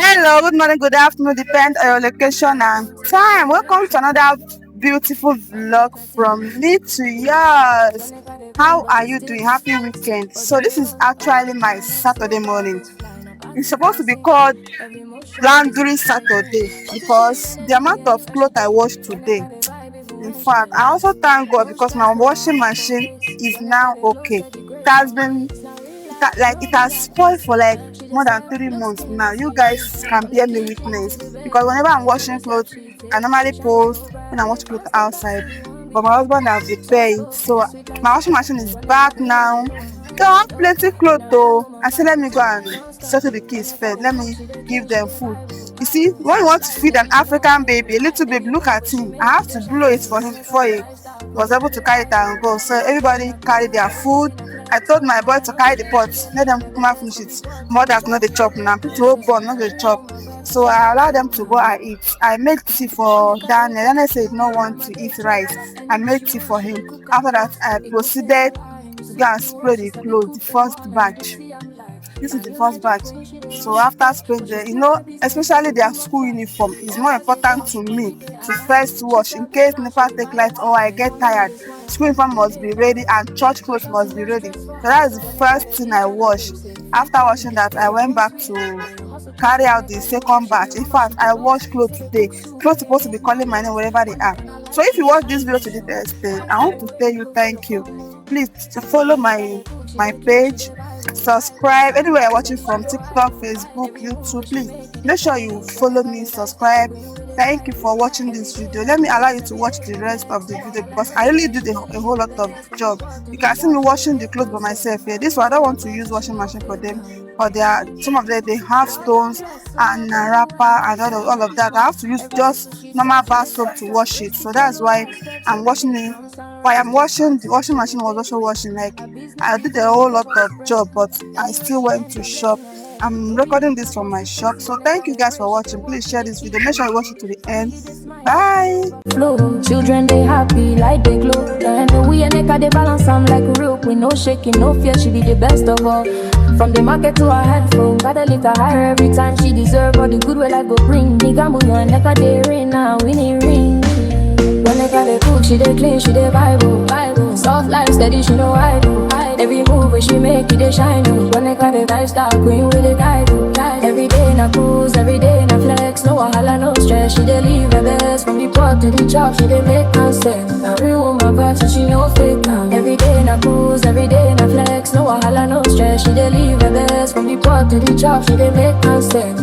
Hello, good morning, good afternoon, depends on your location and time. Welcome to another beautiful vlog from me to yours. How are you doing? Happy weekend. So this is actually my Saturday morning. It's supposed to be called laundry Saturday because the amount of clothes I washed today. In fact, I also thank God because my washing machine is now okay. It has been like it has spoiled for like more than 3 months now. You guys can bear me witness because whenever I'm washing clothes, I normally post when I wash clothes outside. But my husband has repaired it, so my washing machine is back now. So I have plenty clothes though. I said let me go and settle the kids first. Let me give them food. You see, when you want to feed an African baby, a little baby, look at him. I have to blow it for him before he was able to carry it and go. So everybody carry their food. I told my boy to carry the pot, let them come and finish it. Mothers not the chop now, people who born not the chop. So I allowed them to go and eat. I made tea for Daniel. Daniel said he did not want to eat rice. I made tea for him. After that, I proceeded to go and spray the clothes, the first batch. This is the first batch. So after spraying especially their school uniform is more important to me to first wash in case NEPA take light or I get tired. School uniform must be ready and church clothes must be ready. So that is the first thing I wash. After washing that, I went back to carry out the second batch. In fact, I wash clothes today. Clothes supposed to be calling my name wherever they are. So if you watch this video to this extent, I want to tell you thank you. Please follow my page, subscribe anywhere you're watching from, TikTok, Facebook, YouTube. Please make sure you follow me, subscribe. Thank you for watching this video. Let me allow you to watch the rest of the video because I really did a whole lot of job. You can see me washing the clothes by myself here. This one I don't want to use washing machine for them, or some of them they have stones and wrapper and all of that. I have to use just normal bar soap to wash it. So that's why I'm washing it. While I'm washing, the washing machine was also washing. Like I did a whole lot of job, but I still went to shop. I'm recording this from my shop. So thank you guys for watching. Please share this video. Make sure you watch it to the end. Bye. Flow, children they happy like they glow. And we and they balance them like a rope with no shaking, no fear. She be the best of all. From the market to her handphone, got a little higher every time she deserve all the good will I go bring. Nigga move on like a day rain now, winning ring. When they got the cook, she dey clean, she dey Bible. Soft life steady, she know I do. Every move where she make it, they shine. When they got the lifestyle queen with the guide. Every day na cruise, every day na flex. No wahala, no stress, she dey live her best. From the pot to the chop, she dey make sense. Now real woman vibe, so she no fake. Every day na cruise, every day na flex. No wahala, no stress, she dey live her best. From the pot to the chop, she dey make sense.